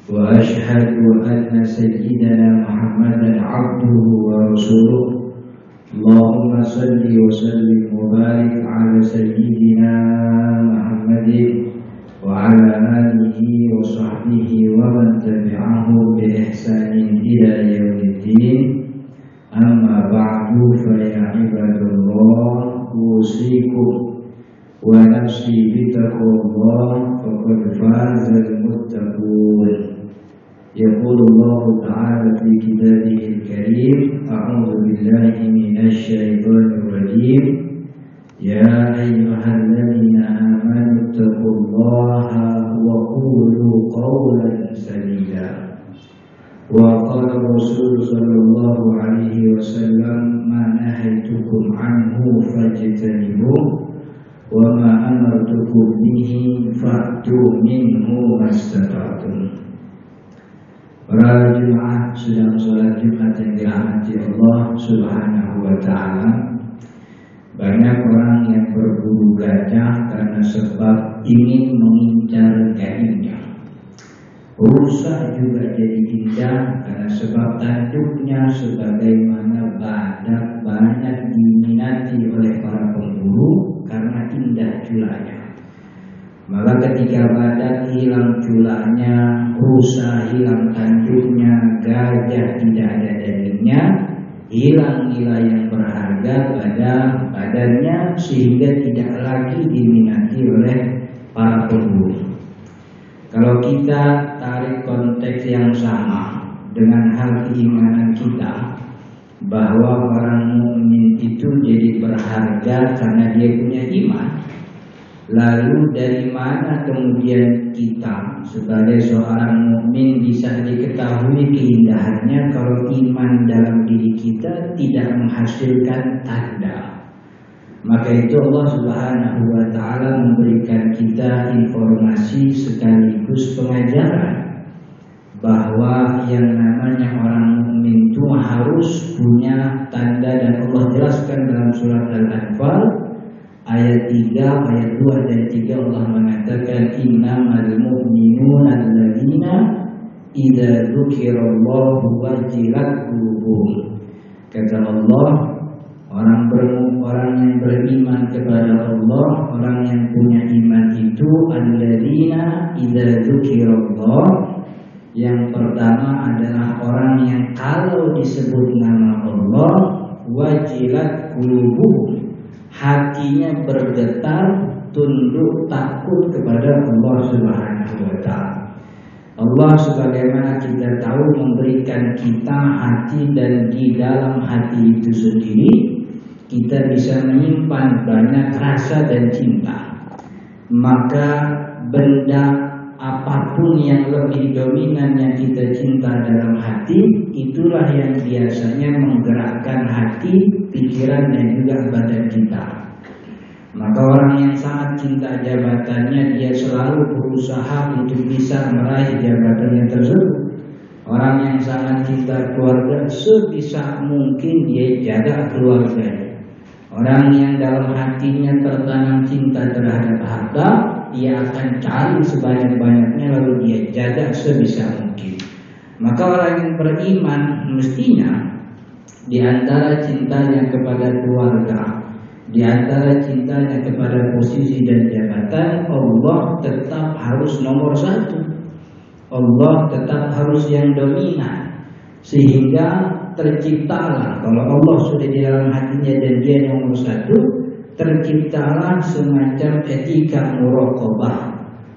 وأشهد أن سيدنا محمدا عبده ورسوله اللهم صل وسلم وبارك على سيدنا محمد وعلى آله وصحبه ومن تبعه بإحسان إلى يوم الدين. أما بعد فيا عباد الله أوصيكم ونفسي بتقوى الله فقد فاز المتقون. يقول الله تعالى في كتابه الكريم: أعوذ بالله من الشيطان الرجيم. يا أيها الذين آمنوا اتقوا الله وقولوا قولا سديدا. وقال الرسول صلى الله عليه وسلم: ما نهيتكم عنه فاجتنبوه وما أمرتكم به فأتوا منه ما استطعتم. Para jemaah sedang sholat Jumat yang dirahmati Allah Subhanahu wa Ta'ala, banyak orang yang berburu gajah karena sebab ingin mengincar kainnya. Rusa juga jadi indah karena sebab tanduknya sebagaimana badak banyak diminati oleh para pemburu karena indah culanya. Maka ketika badak hilang culanya, rusa hilang tanduknya, gajah tidak ada dagingnya, hilang nilai yang berharga pada badannya sehingga tidak lagi diminati oleh para pemburu. Kalau kita tarik konteks yang sama dengan hal keimanan kita, bahwa orang mukmin itu jadi berharga karena dia punya iman. Lalu dari mana kemudian kita sebagai seorang mukmin bisa diketahui keindahannya kalau iman dalam diri kita tidak menghasilkan tanda? Maka itu Allah Subhanahu wa Ta'ala memberikan kita informasi sekaligus pengajaran bahwa yang namanya orang mukmin itu harus punya tanda, dan Allah jelaskan dalam surat Al-Anfal ayat 3, ayat 2 dan 3 Allah mengatakan: innamal mu'minuna alladzina idza dzukirallahu wajilat qulubuhum. Kata Allah, orang yang beriman kepada Allah, orang yang punya iman itu alladzina idza dzukirallah. Yang pertama adalah orang yang kalau disebut nama Allah wajilat qulubuhum, hatinya bergetar, tunduk takut kepada Allah Subhanahu wa Ta'ala. Allah sebagaimana kita tahu memberikan kita hati, dan di dalam hati itu sendiri kita bisa menyimpan banyak rasa dan cinta. Maka benda apapun yang lebih dominan yang kita cinta dalam hati, itulah yang biasanya menggerakkan hati, pikiran dan juga badan kita. Maka orang yang sangat cinta jabatannya, dia selalu berusaha untuk bisa meraih jabatannya tersebut. Orang yang sangat cinta keluarga, sebisa mungkin dia jaga keluarganya. Orang yang dalam hatinya tertanam cinta terhadap harta, dia akan cari sebanyak-banyaknya lalu dia jaga sebisa mungkin. Maka orang yang beriman mestinya di antara cintanya kepada keluarga, di antara cintanya kepada posisi dan jabatan, Allah tetap harus nomor satu. Allah tetap harus yang dominan. Sehingga terciptalah, kalau Allah sudah di dalam hatinya dan dia nomor satu, terciptalah semacam etika muraqabah,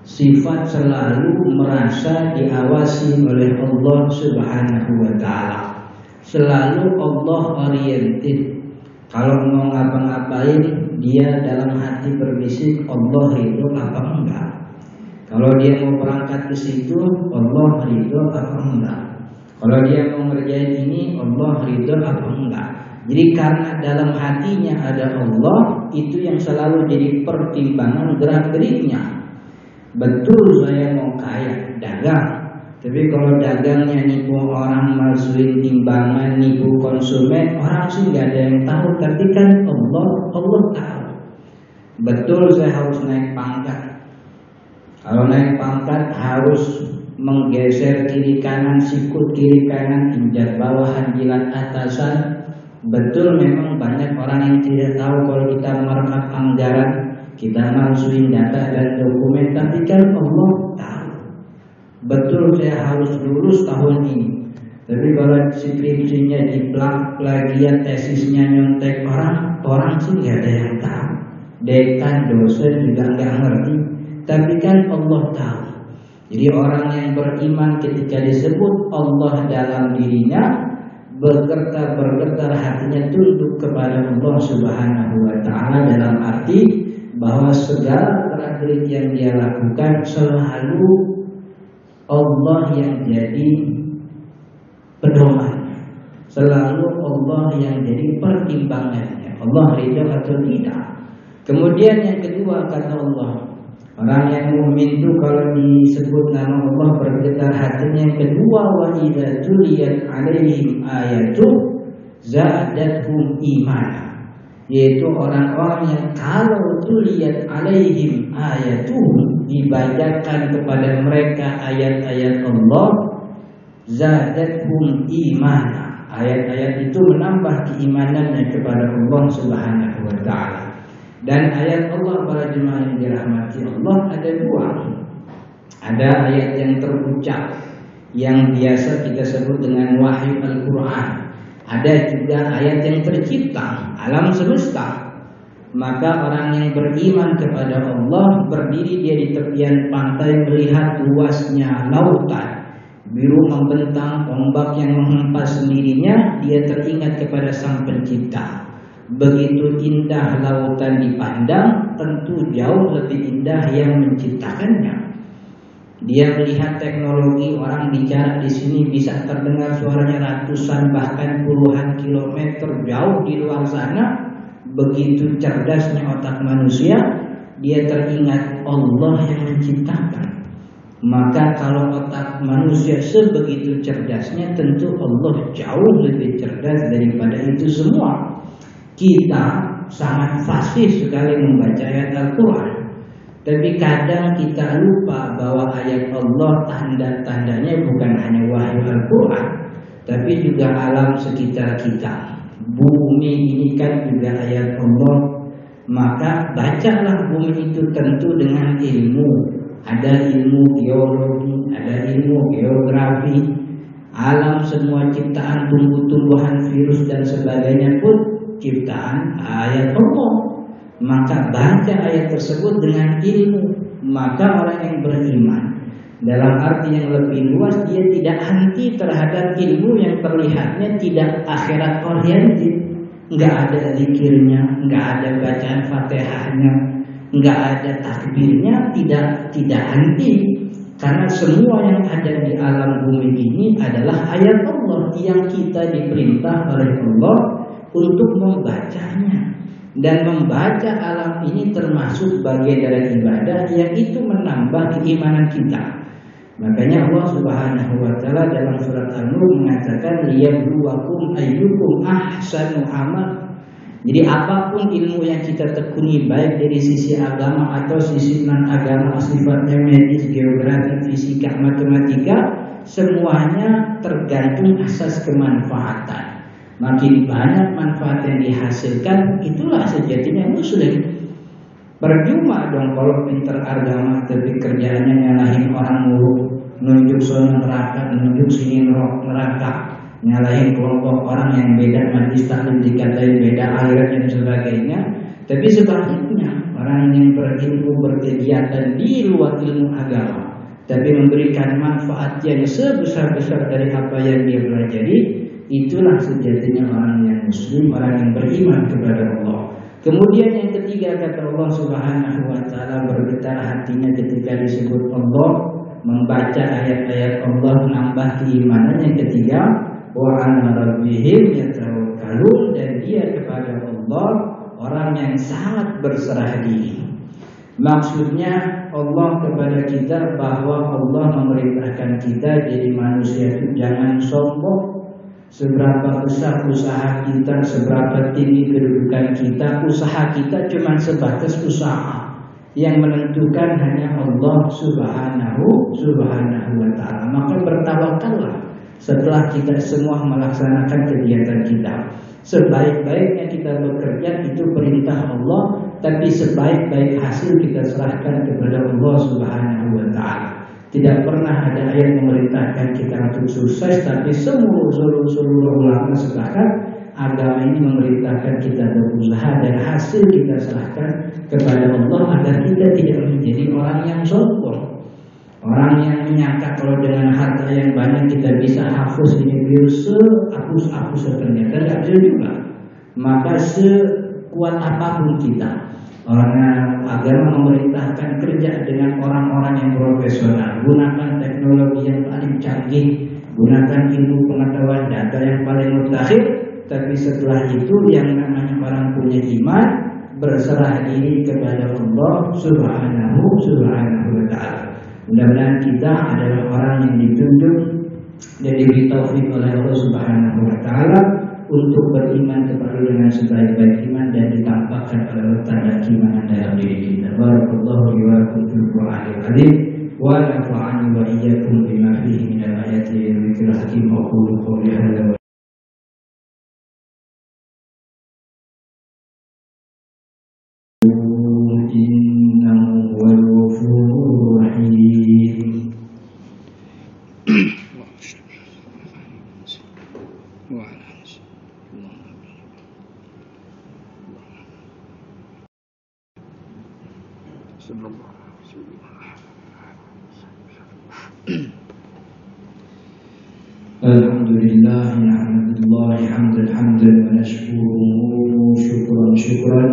sifat selalu merasa diawasi oleh Allah Subhanahu wa Ta'ala. Selalu Allah oriented. Kalau mau ngapa-ngapain, dia dalam hati berbisik, Allah ridho apa enggak. Kalau dia mau berangkat ke situ, Allah ridho apa enggak. Kalau dia mau ngerjain ini, Allah ridho apa enggak. Jadi karena dalam hatinya ada Allah, itu yang selalu jadi pertimbangan gerak-geriknya. Betul saya mau kaya, dagang. Tapi kalau dagangnya nipu orang, masukin timbangan, nipu konsumen, orang sih nggak ada yang tahu. Tapi kan Allah tahu. Betul saya harus naik pangkat. Kalau naik pangkat harus menggeser kiri kanan, sikut kiri kanan, injak bawahan, jilat atasan. Betul memang banyak orang yang tidak tahu kalau kita merekap anggaran, kita masukin data dan dokumen, tapi kan Allah tahu. Betul saya harus lulus tahun ini, tapi kalau skripsinya diplak, plagiat, tesisnya nyontek orang sih nggak ada yang tahu. Dekan, dosen juga nggak ngerti, tapi kan Allah tahu. Jadi orang yang beriman ketika disebut Allah dalam dirinya, bergetar hatinya tunduk kepada Allah Subhanahu wa Ta'ala, dalam arti bahwa segala prajurit yang dia lakukan selalu Allah yang jadi pedomannya, selalu Allah yang jadi pertimbangannya, Allah ridho atau tidak. Kemudian yang kedua kata Allah, orang yang mukmin itu kalau disebut nama Allah bergetar hatinya. Yang kedua, wa idza tuliyat alaihim ayatu zadatuhum imana, yaitu orang-orang yang kalau tuliyat alaihim ayatu, dibacakan kepada mereka ayat-ayat Allah, zadatuhum imana, ayat-ayat itu menambah keimanannya kepada Allah Subhanahu wa Ta'ala. Dan ayat Allah para jemaah yang dirahmati Allah ada dua. Ada ayat yang terucap yang biasa kita sebut dengan wahyu Al-Quran. Ada juga ayat yang tercipta, alam semesta. Maka orang yang beriman kepada Allah berdiri dia di tepian pantai melihat luasnya lautan biru membentang, ombak yang menghempas sendirinya, dia teringat kepada Sang Pencipta. Begitu indah lautan dipandang, tentu jauh lebih indah yang menciptakannya. Dia melihat teknologi, orang bicara di sini bisa terdengar suaranya ratusan bahkan puluhan kilometer jauh di luar sana. Begitu cerdasnya otak manusia, dia teringat Allah yang menciptakan. Maka kalau otak manusia sebegitu cerdasnya, tentu Allah jauh lebih cerdas daripada itu semua. Kita sangat fasih sekali membaca ayat Al-Quran, tapi kadang kita lupa bahwa ayat Allah tanda-tandanya bukan hanya wahyu Al-Quran, tapi juga alam sekitar kita. Bumi ini kan juga ayat Allah. Maka bacalah bumi itu tentu dengan ilmu. Ada ilmu geologi, ada ilmu geografi, alam semua ciptaan tumbuh-tumbuhan, virus dan sebagainya pun ciptaan ayat Allah. Maka baca ayat tersebut dengan ilmu. Maka orang yang beriman dalam arti yang lebih luas, dia tidak anti terhadap ilmu yang terlihatnya tidak akhirat oriented. Nggak ada zikirnya, nggak ada bacaan Fatihahnya, nggak ada takbirnya, tidak anti. Karena semua yang ada di alam bumi ini adalah ayat Allah yang kita diperintah oleh Allah untuk membacanya. Dan membaca alam ini termasuk bagian dari ibadah yang itu menambah keimanan kita. Makanya Allah Subhanahu wa Ta'ala dalam surat An-Nur mengatakan liyabluwakum ayyukum ahsanu amal. Jadi apapun ilmu yang kita tekuni, baik dari sisi agama atau sisi non-agama, sifatnya medis, geografi, fisika, matematika, semuanya tergantung asas kemanfaatan. Makin banyak manfaat yang dihasilkan, itulah sejatinya muslim. Percuma dong kalau pinter agama tapi kerjaannya nyalahin orang mulu, nunjuk sono neraka, nunjuk sini neraka, nyalahin kelompok orang yang beda majlis taklim dikatain beda akhirat dan sebagainya. Tapi sebaliknya, orang yang berilmu berkegiatan di luar ilmu agama tapi memberikan manfaat yang sebesar-besar dari apa yang dia pelajari, itulah sejatinya orang yang muslim, orang yang beriman kepada Allah. Kemudian yang ketiga kata Allah Subhanahu wa Ta'ala, bergetar hatinya ketika disebut Allah, membaca ayat-ayat Allah menambah keimanan. Yang ketiga, wa 'ala rabbihim yatawakkalun, dan dia kepada Allah orang yang sangat berserah diri. Maksudnya Allah kepada kita bahwa Allah memerintahkan kita jadi manusia itu jangan sombong. Seberapa besar usaha kita, seberapa tinggi kedudukan kita, usaha kita cuma sebatas usaha. Yang menentukan hanya Allah Subhanahu wa ta'ala. Maka bertawakallah setelah kita semua melaksanakan kegiatan kita. Sebaik-baiknya kita bekerja itu perintah Allah, tapi sebaik-baik hasil kita serahkan kepada Allah Subhanahu wa ta'ala. Tidak pernah ada ayat memerintahkan kita untuk sukses, tapi seluruh ulama sepakat agama ini memerintahkan kita berusaha dan hasil kita serahkan kepada Allah agar kita tidak menjadi orang yang sombong, orang yang menyangka kalau dengan harta yang banyak kita bisa hapus ini virus sehapus ternyata tidak bisa juga. Maka sekuat apapun kita, orang agama memerintahkan kerja dengan orang-orang yang profesional, gunakan teknologi yang paling canggih, gunakan ilmu pengetahuan data yang paling mutakhir. Tapi setelah itu yang namanya orang punya iman berserah diri kepada Allah Subhanahu wa ta'ala. Mudah-mudahan kita adalah orang yang ditunjuk dan diberi taufik oleh Allah Subhanahu wa ta'ala untuk beriman kepada dengan sebaik-baik iman dan ditampakkan oleh tanda keimanan dalam diri kita. Barakallahu li wa lakum fil Qur'anil azim wa nafa'ani wa iyyakum bima fihi min al-ayati wa dzikril hakim. Aqulu qawli hadza innahu huwal ghafurur rahim. Alhamdulillah nahmadullahi hamdan wa nashkuruhu syukran.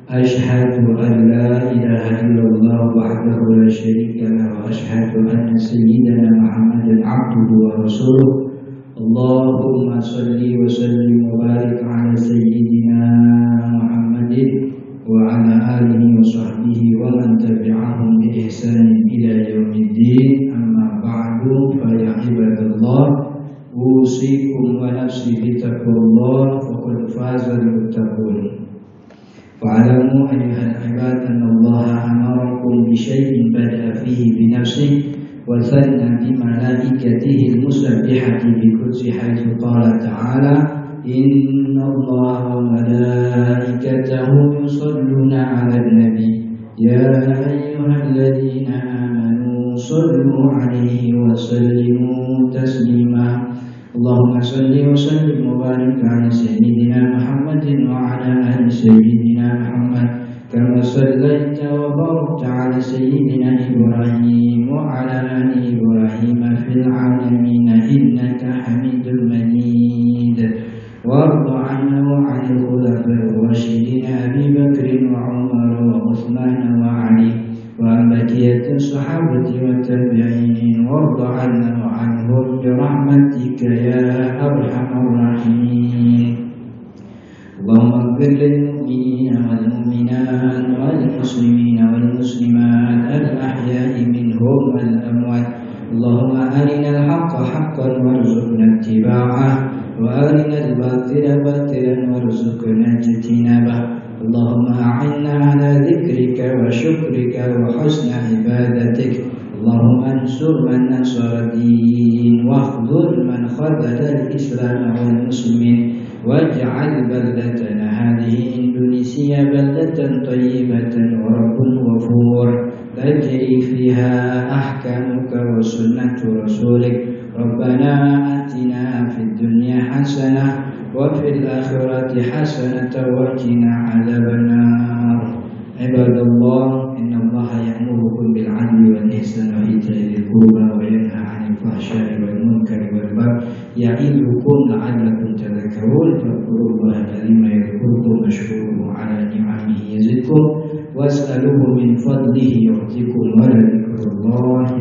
Ashhadu an la ilaha illallah wahdahu la syarika lahu wa ashhadu anna sayyidana Muhammadan abduhu wa rasuluh. Allahumma salli wa sallim wa barik ala sayyidina Muhammadin wa ala alihi wa sahbihi wa man tabi'ahum bi ihsanin ila yaumiddin. Amma ba'du, fa ya ibadallah, usikum wa nafsi bi taqwallah faqad faza al-muttaqun. Fa'alamu ayyuhal ibad anna Allah amarakum bi syai'in bada'a fihi bi nafsihi wa thanna bi malaikatihi al-musabbihati bi qudsi haitsu qala ta'ala inna Allaha wa malaikatahu yusalluna 'alan nabi ya ayyuhalladzina amanu sallu 'alaihi wa sallimu taslima. Allahumma salli wa sallim wa barik ala sayyidina Muhammadin wa ala ali sayyidina Muhammad kama sallaita wa barakta ala sayyidina Ibrahim wa ala ali Ibrahim fil alamin innaka Hamidum Majid. Warḍa 'anna wa 'anil khulafa'ir rasyidin Abi Bakr wa Umar wa Utsman wa Ali wa baqiyatus sahabati wa tabi'in warḍa 'anna wa 'anhum bi rahmatika ya arhamar rahimin. Allahumma ighfir lil mu'minina wal mu'minat wal muslimina wal muslimat al ahya'i minhum wal amwat. Allahumma arinal haqqa haqqan warzuqna ittiba'ah wa arinal batila batilan warzuqna ijtinabah. Allahumma a'inna ala dzikrika wa syukrika wa husna ibadatik. Allahumma ansur man nasara din wa khudhul man khadhala al-islam wal muslimin waj'al baldatana hadhihi Indonesia baldatan tayyibatan wa rabbun ghafur tajri fiha ahkamuka wa sunnatu rasulik. Rabbana atina fid dunya hasanah wa fil akhirati hasanatan wa qina adzabannar. Ibadallah, innallaha ya'murukum bil 'adli wal ihsani wa ita'i dzil qurba wa yanha 'anil fahsya'i wal munkari wal baghi ya'idukum la'allakum tadhakkarun. Fadhkurullaha al-'azima yadhkurkum washkuruhu 'ala ni'amihi yazidkum was'aluhu min fadlihi yu'tikum wa la dzikrullahi